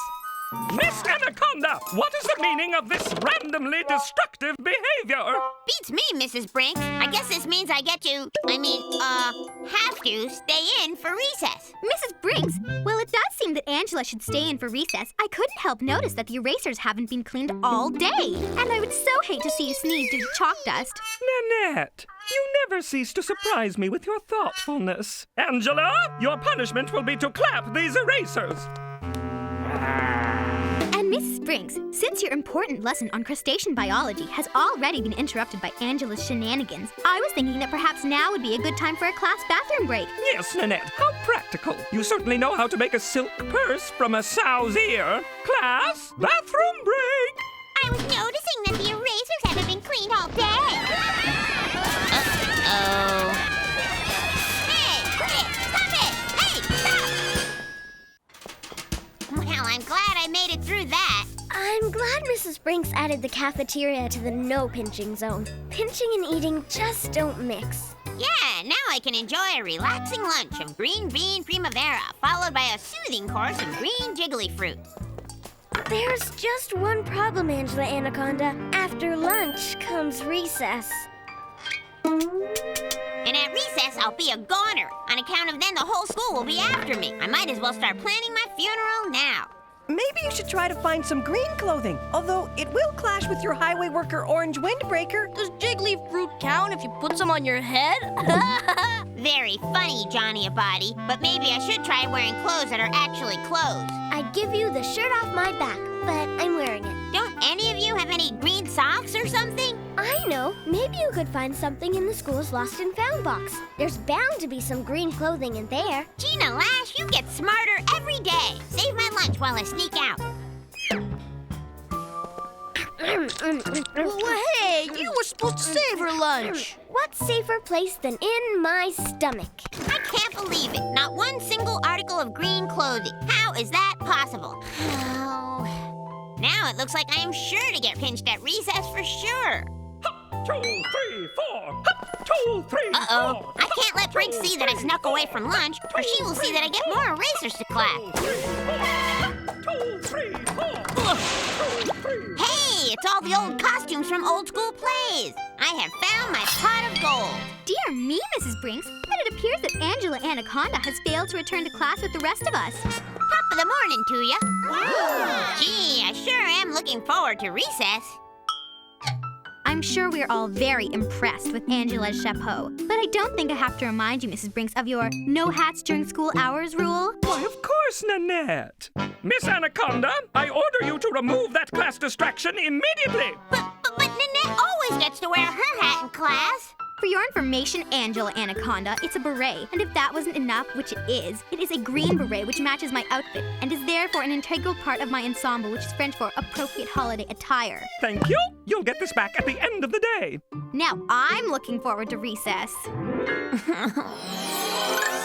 Miss Anaconda, what is the meaning of this randomly destructive behavior? Beats me, Mrs. Brinks. I guess this means I get to, have to stay in for recess. Mrs. Brinks, well, it does seem that Angela should stay in for recess. I couldn't help notice that the erasers haven't been cleaned all day. And I would so hate to see you sneeze due to chalk dust. Nanette, you never cease to surprise me with your thoughtfulness. Angela, your punishment will be to clap these erasers. And Mrs. Brinks, since your important lesson on crustacean biology has already been interrupted by Angela's shenanigans, I was thinking that perhaps now would be a good time for a class bathroom break. Yes, Nanette, how practical. You certainly know how to make a silk purse from a sow's ear. Class, bathroom break. I was noticing that the erasers haven't been cleaned all day. Uh-oh. Hey, quit! Stop it! Hey, stop! Well, I'm glad I made it through that. I'm glad Mrs. Brinks added the cafeteria to the no pinching zone. Pinching and eating just don't mix. Yeah, now I can enjoy a relaxing lunch of green bean primavera, followed by a soothing course of green jiggly fruit. There's just one problem, Angela Anaconda. After lunch comes recess. And at recess, I'll be a goner. On account of then the whole school will be after me. I might as well start planning my funeral now. Maybe you should try to find some green clothing, although it will clash with your highway worker orange windbreaker. Does jiggly fruit count if you put some on your head? Very funny, Johnny Abatti. But maybe I should try wearing clothes that are actually clothes. I'd give you the shirt off my back, but I'm wearing it. Don't any of you have any green socks or something? I know. Maybe you could find something in the school's lost and found box. There's bound to be some green clothing in there. Gina Lash, you get smarter every day. Save my lunch while I sneak out. Well, hey, you were supposed to save her lunch. What safer place than in my stomach? I can't believe it. Not one single article of green clothing. How is that possible? Oh. Now it looks like I am sure to get pinched at recess for sure. 2, 3, 4. 2, 3, 4. Uh-oh. I can't let Brinks see that I snuck away from lunch, or she will see that I get more erasers to clap. 2, 3, 4. Hey, it's all the old costumes from old school plays. I have found my pot of gold. Dear me, Mrs. Brinks, but it appears that Angela Anaconda has failed to return to class with the rest of us. Top of the morning to ya. Gee, I sure am looking forward to recess. I'm sure we're all very impressed with Angela's chapeau, but I don't think I have to remind you, Mrs. Brinks, of your no hats during school hours rule. Why, of course, Nanette. Miss Anaconda, I order you to remove that class distraction immediately. But Nanette always gets to wear her hat in class. For your information, Angela Anaconda, it's a beret. And if that wasn't enough, which it is a green beret which matches my outfit and is therefore an integral part of my ensemble, which is French for appropriate holiday attire. Thank you. You'll get this back at the end of the day. Now I'm looking forward to recess.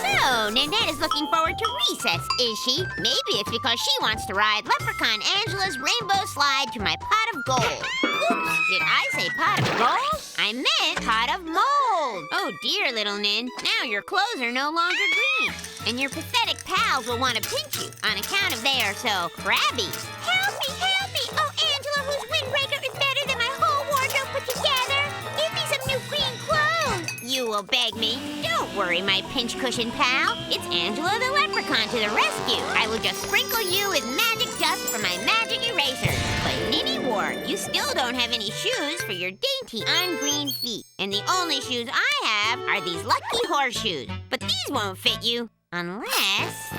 So, Nanette is looking forward to recess, is she? Maybe it's because she wants to ride Leprechaun Angela's rainbow slide to my pot of gold. Oops, did I say pot of gold? I meant pot of mold. Oh dear, little Nin. Now your clothes are no longer green. And your pathetic pals will want to pinch you on account of they are so crabby. Help me, help me! Oh, Angela, whose windbreaker is better than my whole wardrobe put together. Give me some new green clothes. You will beg me. Don't worry, my pinch cushion pal. It's Angela the Leprechaun to the rescue. I will just sprinkle you with magic dust from my magic eraser. But Ninny Ward, you still don't have any shoes for your dainty ungreen feet. And the only shoes I have are these lucky horseshoes. But these won't fit you. Unless...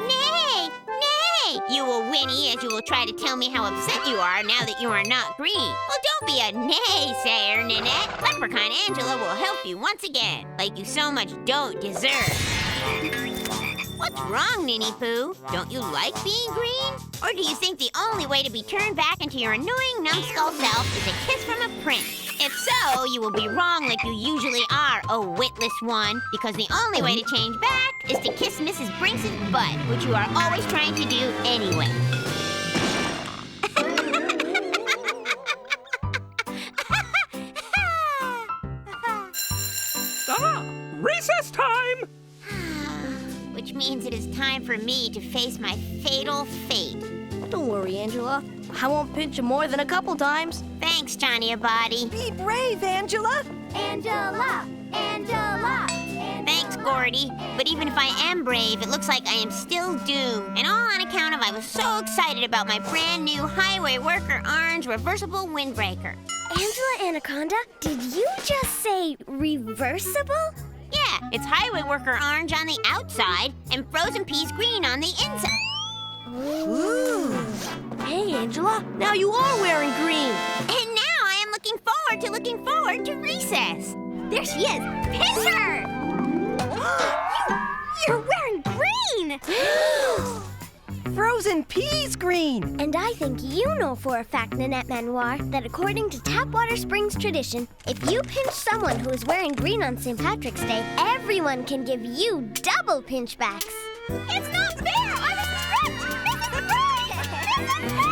Nay! Nay! You will whinny as you will try to tell me how upset you are now that you are not green. Well, don't be a naysayer, Nanette. Leprechaun Angela will help you once again, like you so much don't deserve. What's wrong, Ninny Poo? Don't you like being green? Or do you think the only way to be turned back into your annoying numbskull self is a kiss from a prince? If so, you will be wrong like you usually are, oh witless one, because the only way to change back is to kiss Mrs. Brinks' butt, which you are always trying to do anyway. Recess time! which means it is time for me to face my fatal fate. Don't worry, Angela. I won't pinch you more than a couple times. Thanks, Johnny Abatti. Be brave, Angela. Angela! Angela! Thanks, Gordy. But even if I am brave, it looks like I am still doomed. And all on account of I was so excited about my brand new Highway Worker Orange reversible windbreaker. Angela Anaconda, did you just say reversible? Yeah, it's Highway Worker Orange on the outside and Frozen Peas Green on the inside. Ooh. Hey, Angela, now you are wearing green. And now I am looking forward to recess. There she is. Pinch her! You're wearing green! Frozen peas green. And I think you know for a fact, Nanette Manoir, that according to Tapwater Springs tradition, if you pinch someone who is wearing green on St. Patrick's Day, everyone can give you double pinchbacks. It's not fair! I'm a stretch! This is great! This is great!